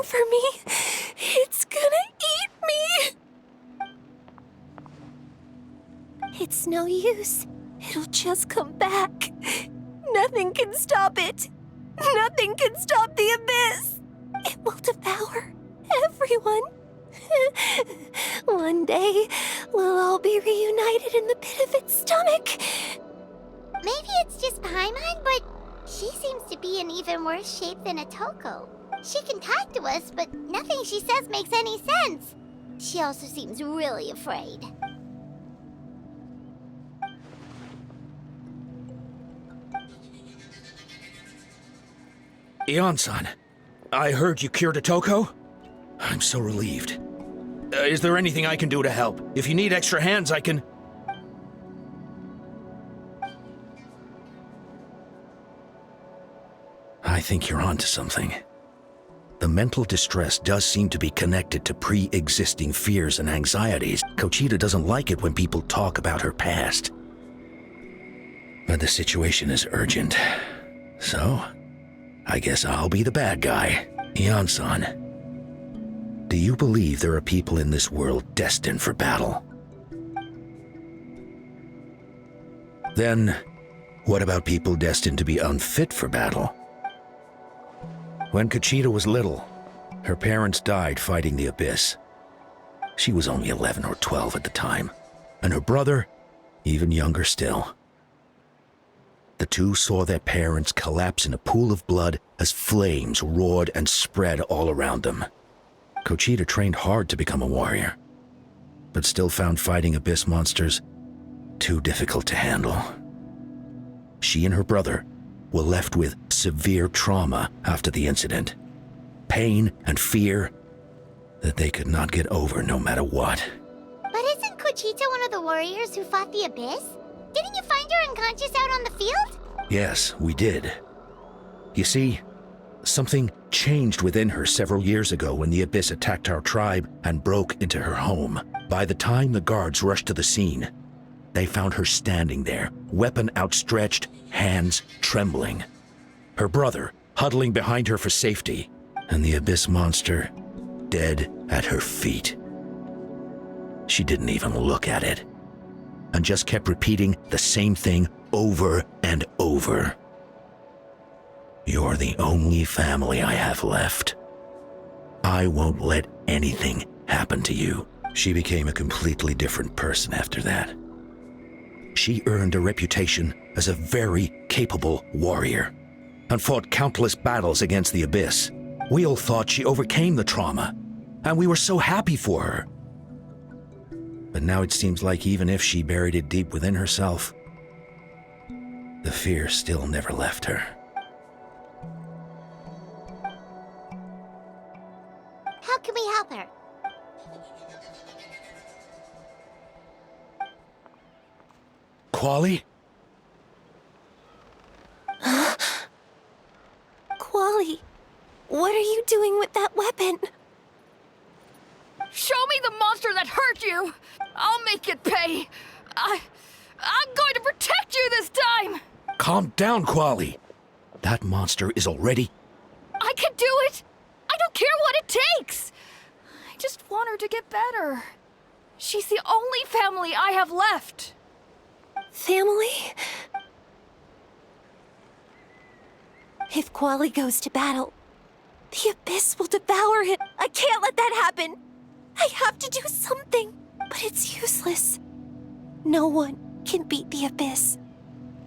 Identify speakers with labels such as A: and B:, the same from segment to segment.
A: for me. It's gonna eat me. It's no use. It'll just come back. Nothing can stop it. Nothing can stop the abyss. It will devour everyone. One day, we'll all be reunited in the pit of its stomach.
B: Maybe it's just Paimon, but she seems to be in even worse shape than a Toko. She can talk to us, but nothing she says makes any sense. She also seems really afraid.
C: Ion-san, I heard you cured a Toko? I'm so relieved. Is there anything I can do to help? If you need extra hands, I can... I think you're onto something. The mental distress does seem to be connected to pre-existing fears and anxieties. Kochita doesn't like it when people talk about her past. But the situation is urgent. So, I guess I'll be the bad guy. Ion-san, do you believe there are people in this world destined for battle? Then, what about people destined to be unfit for battle? When Kochita was little, her parents died fighting the abyss. She was only 11 or 12 at the time, and her brother, even younger still. The two saw their parents collapse in a pool of blood as flames roared and spread all around them. Kochita trained hard to become a warrior, but still found fighting abyss monsters too difficult to handle. She and her brother were left with severe trauma after the incident. Pain and fear that they could not get over no matter what.
B: But isn't Kochita one of the warriors who fought the abyss? Didn't you find her unconscious out on the field?
C: Yes, we did. You see, something changed within her several years ago when the abyss attacked our tribe and broke into her home. By the time the guards rushed to the scene, they found her standing there, weapon outstretched, hands trembling. Her brother huddling behind her for safety, and the abyss monster dead at her feet. She didn't even look at it, and just kept repeating the same thing over and over. You're the only family I have left. I won't let anything happen to you. She became a completely different person after that. She earned a reputation as a very capable warrior and fought countless battles against the abyss. We all thought she overcame the trauma, and we were so happy for her. But now it seems like even if she buried it deep within herself, the fear still never left her.
B: How can we help her?
C: Quali?
A: Quali, what are you doing with that weapon?
D: Show me the monster that hurt you! I'll make it pay! I'm going to protect you this time!
C: Calm down, Quali. That monster is already...
D: I can do it! I don't care what it takes! I just want her to get better. She's the only family I have left.
A: Family? If Quali goes to battle, the abyss will devour him. I can't let that happen. I have to do something, but it's useless. No one can beat the abyss.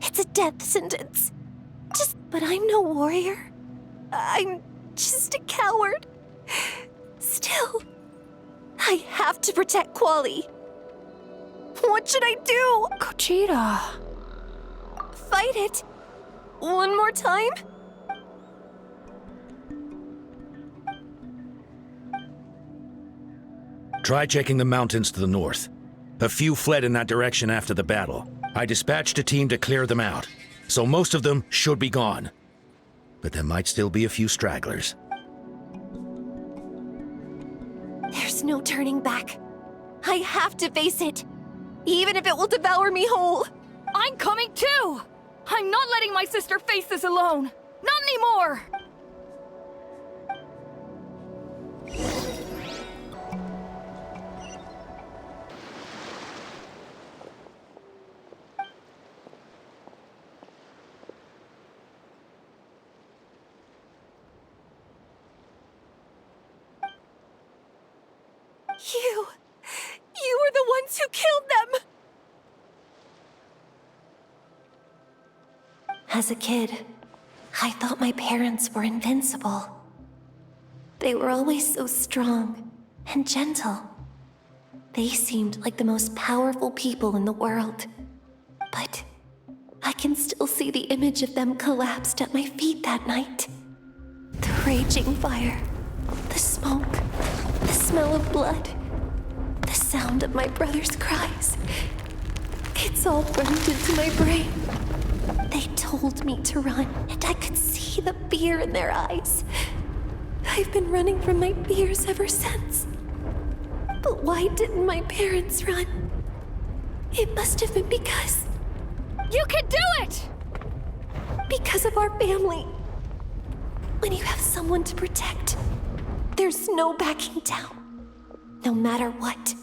A: It's a death sentence. But I'm no warrior. I'm just a coward. Still, I have to protect Quali. What should I do?
D: Kochita.
A: Fight it. One more time?
C: Try checking the mountains to the north. A few fled in that direction after the battle. I dispatched a team to clear them out, so most of them should be gone. But there might still be a few stragglers.
A: There's no turning back. I have to face it, even if it will devour me whole.
D: I'm coming too! I'm not letting my sister face this alone! Not anymore!
A: You were the ones who killed them! As a kid, I thought my parents were invincible. They were always so strong and gentle. They seemed like the most powerful people in the world. But I can still see the image of them collapsed at my feet that night. The raging fire, the smoke, the smell of blood, the sound of my brother's cries. It's all burned into my brain. They told me to run, and I could see the fear in their eyes. I've been running from my fears ever since. But why didn't my parents run? It must have been because...
D: You can do it!
A: Because of our family. When you have someone to protect, there's no backing down, no matter what.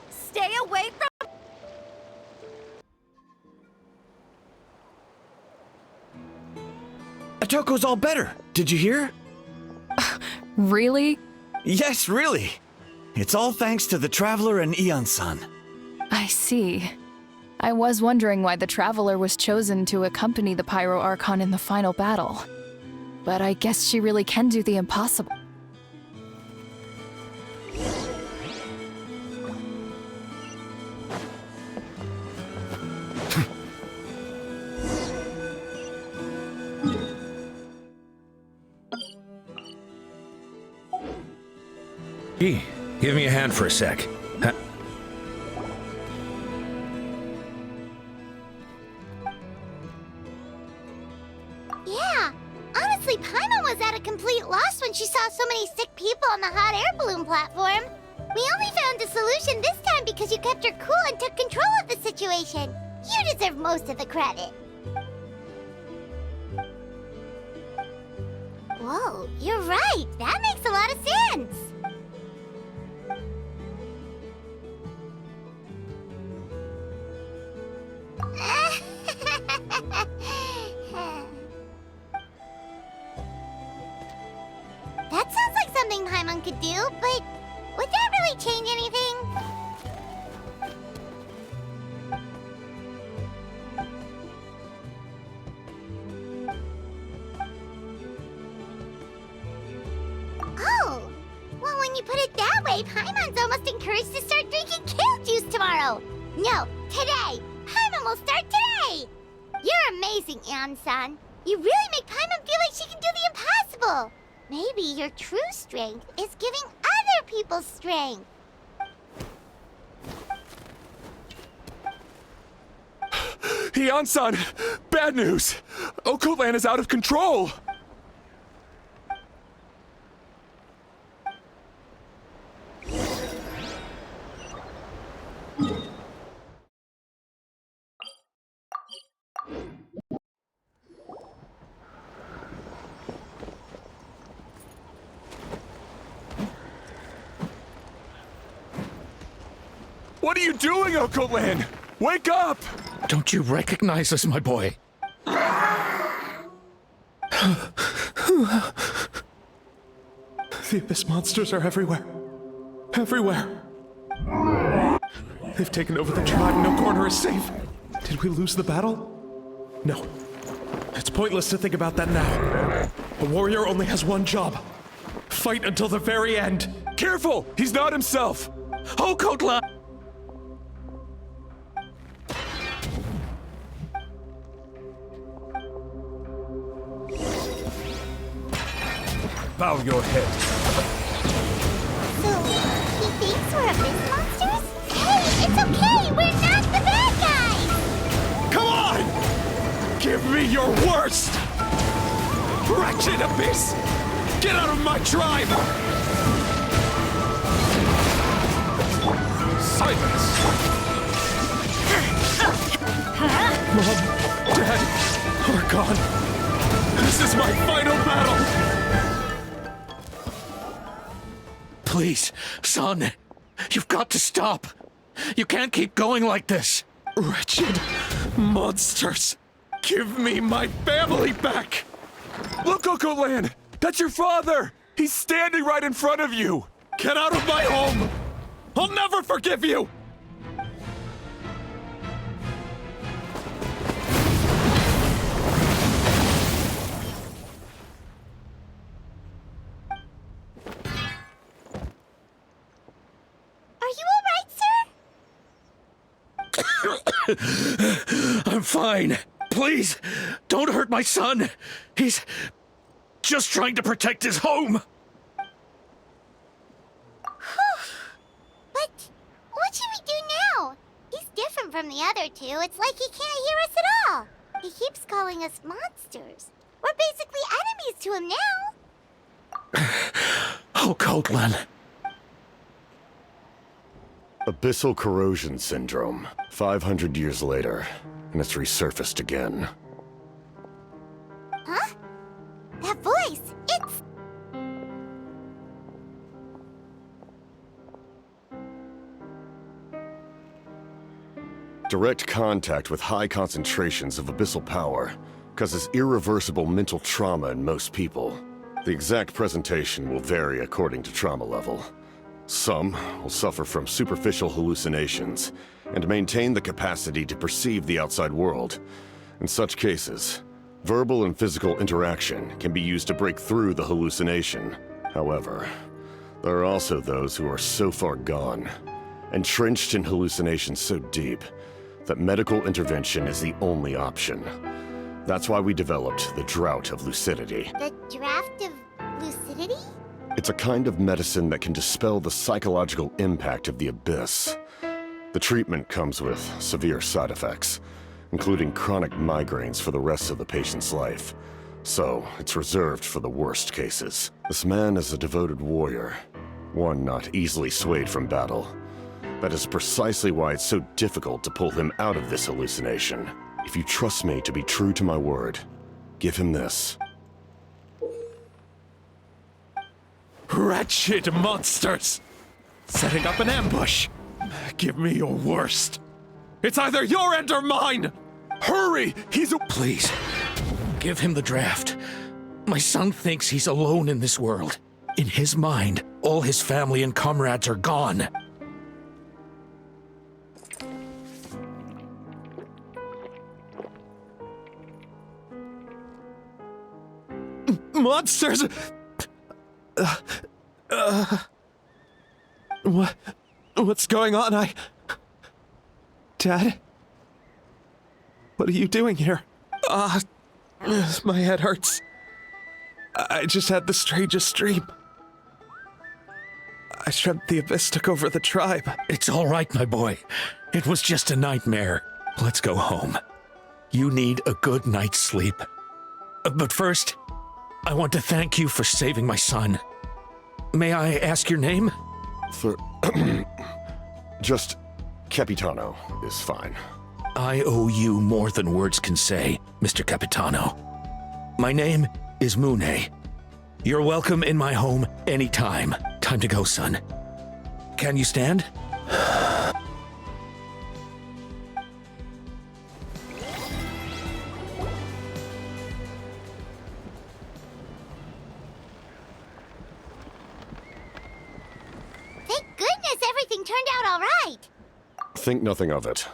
A: Stay away from...
E: Atoko's all better. Did you hear?
D: Really?
E: Yes, really. It's all thanks to the Traveler and Ian-san.
D: I see. I was wondering why the Traveler was chosen to accompany the Pyro Archon in the final battle. But I guess she really can do the impossible.
C: Hey, give me a hand for a sec. Huh?
B: Yeah, honestly, Paimon was at a complete loss when she saw so many sick people on the hot air balloon platform. We only found a solution this time because you kept her cool and took control of the situation. You deserve most of the credit. Whoa, you're right. That makes a lot of sense. That sounds like something Paimon could do, but would that really change anything? Oh, well, when you put it that way, Paimon's almost encouraged to start drinking kale juice tomorrow. No, today. Paimon will start today. You're amazing, Ian-san. You really make Paimon feel like she can do the impossible. Maybe your true strength is giving other people strength.
F: Ian-san! Bad news! Okoland is out of control! What are you doing, Okoland? Wake up!
C: Don't you recognize us, my boy?
F: The Abyss monsters are everywhere. Everywhere. They've taken over the tribe. No corner is safe. Did we lose the battle? No. It's pointless to think about that now. A warrior only has one job. Fight until the very end. Careful! He's not himself! Okotla! Bow your head.
B: So, he thinks we're Abyss monsters? Hey, it's okay! We're not the bad guys!
F: Come on! Give me your worst! Wretched Abyss! Get out of my tribe! Silence! Mom, Dad, are gone. This is my final battle!
C: Please, son, you've got to stop. You can't keep going like this.
F: Wretched monsters! Give me my family back!
G: Look, Coco Land! That's your father! He's standing right in front of you! Get out of my home! I'll never forgive you!
B: Are you alright, sir?
C: I'm fine. Please, don't hurt my son. He's just trying to protect his home.
B: But what should we do now? He's different from the other two. It's like he can't hear us at all. He keeps calling us monsters. We're basically enemies to him now.
C: Oh, Cotlan.
H: Abyssal corrosion syndrome. 500 years later, and it's resurfaced again.
B: Huh? That voice! It's...
H: Direct contact with high concentrations of abyssal power causes irreversible mental trauma in most people. The exact presentation will vary according to trauma level. Some will suffer from superficial hallucinations and maintain the capacity to perceive the outside world. In such cases, verbal and physical interaction can be used to break through the hallucination. However, there are also those who are so far gone, entrenched in hallucinations so deep, that medical intervention is the only option. That's why we developed the Drought of Lucidity.
B: the draft of lucidity?
H: It's a kind of medicine that can dispel the psychological impact of the abyss. The treatment comes with severe side effects, including chronic migraines for the rest of the patient's life. So, it's reserved for the worst cases. This man is a devoted warrior, one not easily swayed from battle. That is precisely why it's so difficult to pull him out of this hallucination. If you trust me to be true to my word, give him this.
G: Wretched monsters! Setting up an ambush! Give me your worst! It's either your end or mine! Hurry! He's a-
C: Please, give him the draft. My son thinks he's alone in this world. In his mind, all his family and comrades are gone.
G: Monsters! What's going on? Dad? What are you doing here? My head hurts. I just had the strangest dream. I dreamt the Abyss took over the tribe.
C: It's all right, my boy. It was just a nightmare. Let's go home. You need a good night's sleep. But first, I want to thank you for saving my son. May I ask your name?
H: Just Capitano is fine.
C: I owe you more than words can say, Mr. Capitano. My name is Mune. You're welcome in my home anytime. Time to go, son. Can you stand?
B: Thank goodness everything turned out all right.
H: Think nothing of it.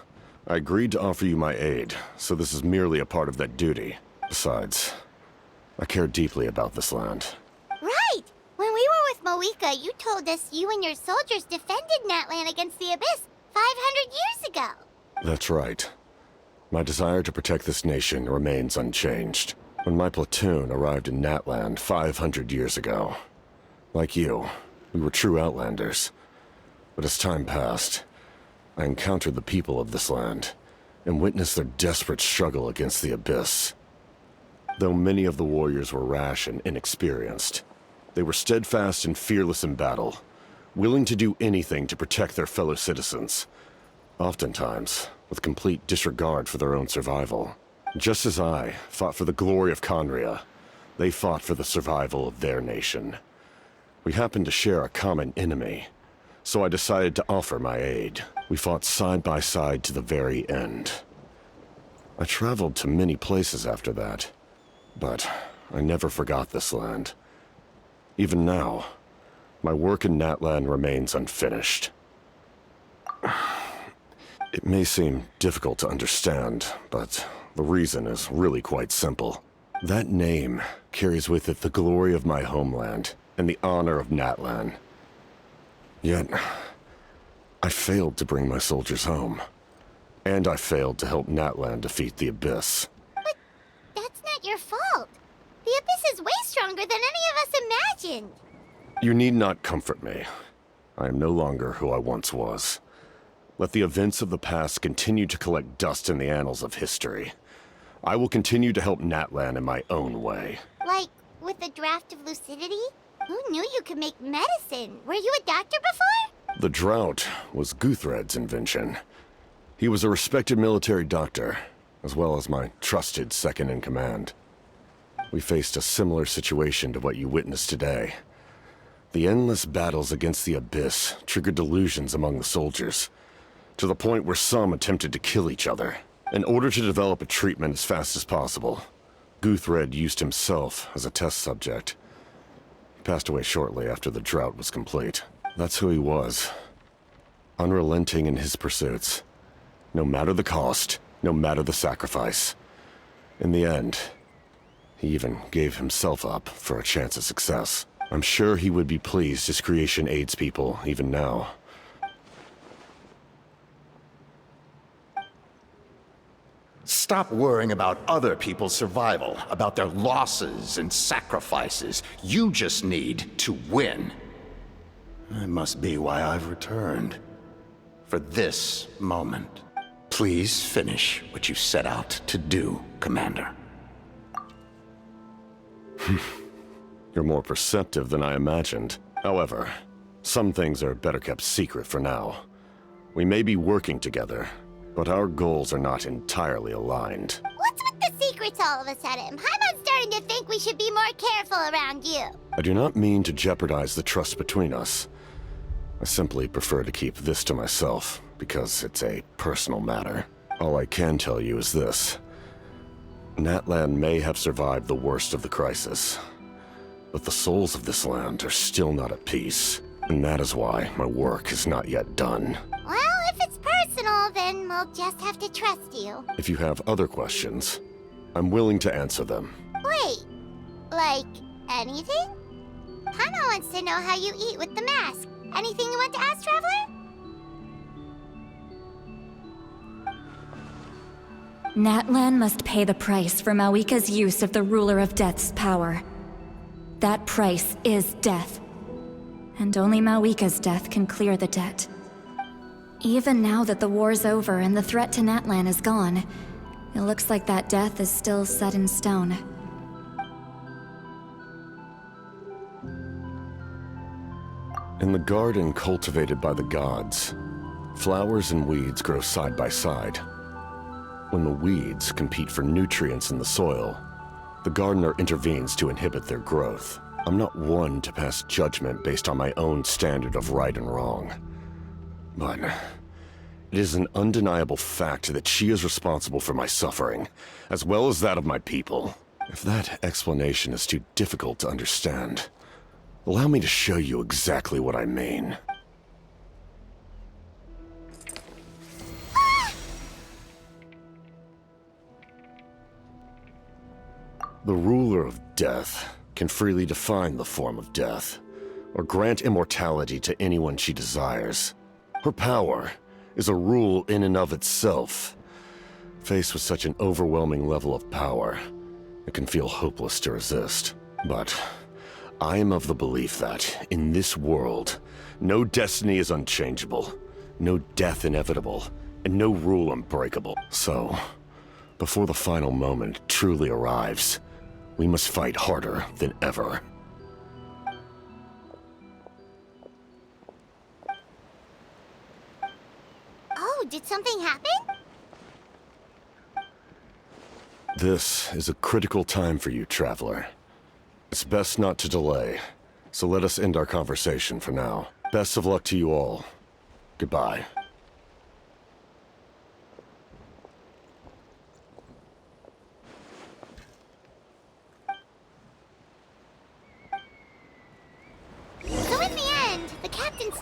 H: I agreed to offer you my aid, so this is merely a part of that duty. Besides, I care deeply about this land.
B: Right! When we were with Moika, you told us you and your soldiers defended Natlan against the Abyss 500 years ago.
H: That's right. My desire to protect this nation remains unchanged. When my platoon arrived in Natlan 500 years ago, like you, we were true outlanders. But as time passed, I encountered the people of this land and witnessed their desperate struggle against the Abyss. Though many of the warriors were rash and inexperienced, they were steadfast and fearless in battle, willing to do anything to protect their fellow citizens, oftentimes with complete disregard for their own survival. Just as I fought for the glory of Conria, they fought for the survival of their nation. We happened to share a common enemy, so I decided to offer my aid. We fought side by side to the very end. I traveled to many places after that, but I never forgot this land. Even now, my work in Natlan remains unfinished. It may seem difficult to understand, but the reason is really quite simple. That name carries with it the glory of my homeland and the honor of Natlan. Yet, I failed to bring my soldiers home. And I failed to help Natlan defeat the Abyss.
B: But that's not your fault. The Abyss is way stronger than any of us imagined.
H: You need not comfort me. I am no longer who I once was. Let the events of the past continue to collect dust in the annals of history. I will continue to help Natlan in my own way.
B: Like, with the draft of lucidity? Who knew you could make medicine? Were you a doctor before?
H: The drought was Guthred's invention. He was a respected military doctor, as well as my trusted second-in-command. We faced a similar situation to what you witnessed today. The endless battles against the Abyss triggered delusions among the soldiers, to the point where some attempted to kill each other. In order to develop a treatment as fast as possible, Guthred used himself as a test subject. He passed away shortly after the drought was complete. That's who he was. Unrelenting in his pursuits. No matter the cost, no matter the sacrifice. In the end, he even gave himself up for a chance at success. I'm sure he would be pleased his creation aids people even now.
I: Stop worrying about other people's survival, about their losses and sacrifices. You just need to win. That must be why I've returned. For this moment. Please finish what you set out to do, Commander.
H: You're more perceptive than I imagined. However, some things are better kept secret for now. We may be working together, but our goals are not entirely aligned.
B: What's with the secrets all of a sudden? I'm starting to think we should be more careful around you.
H: I do not mean to jeopardize the trust between us. I simply prefer to keep this to myself, because it's a personal matter. All I can tell you is this. Natlan may have survived the worst of the crisis, but the souls of this land are still not at peace, and that is why my work is not yet done.
B: Well, if it's personal, then we'll just have to trust you.
H: If you have other questions, I'm willing to answer them.
B: Wait, like anything? Paimon wants to know how you eat with the mask. Anything you want to ask, Traveler?
J: Natlan must pay the price for Mawika's use of the Ruler of Death's power. That price is death. And only Mawika's death can clear the debt. Even now that the war's over and the threat to Natlan is gone, it looks like that death is still set in stone.
H: In the garden cultivated by the gods, flowers and weeds grow side by side. When the weeds compete for nutrients in the soil, the gardener intervenes to inhibit their growth. I'm not one to pass judgment based on my own standard of right and wrong. But it is an undeniable fact that she is responsible for my suffering, as well as that of my people. If that explanation is too difficult to understand, allow me to show you exactly what I mean. The ruler of death can freely define the form of death, or grant immortality to anyone she desires. Her power is a rule in and of itself. Faced with such an overwhelming level of power, it can feel hopeless to resist. But I am of the belief that, in this world, no destiny is unchangeable, no death inevitable, and no rule unbreakable. So, before the final moment truly arrives, we must fight harder than ever.
B: Oh, did something happen?
H: This is a critical time for you, Traveler. It's best not to delay, so let us end our conversation for now. Best of luck to you all. Goodbye.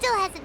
B: still hasn't told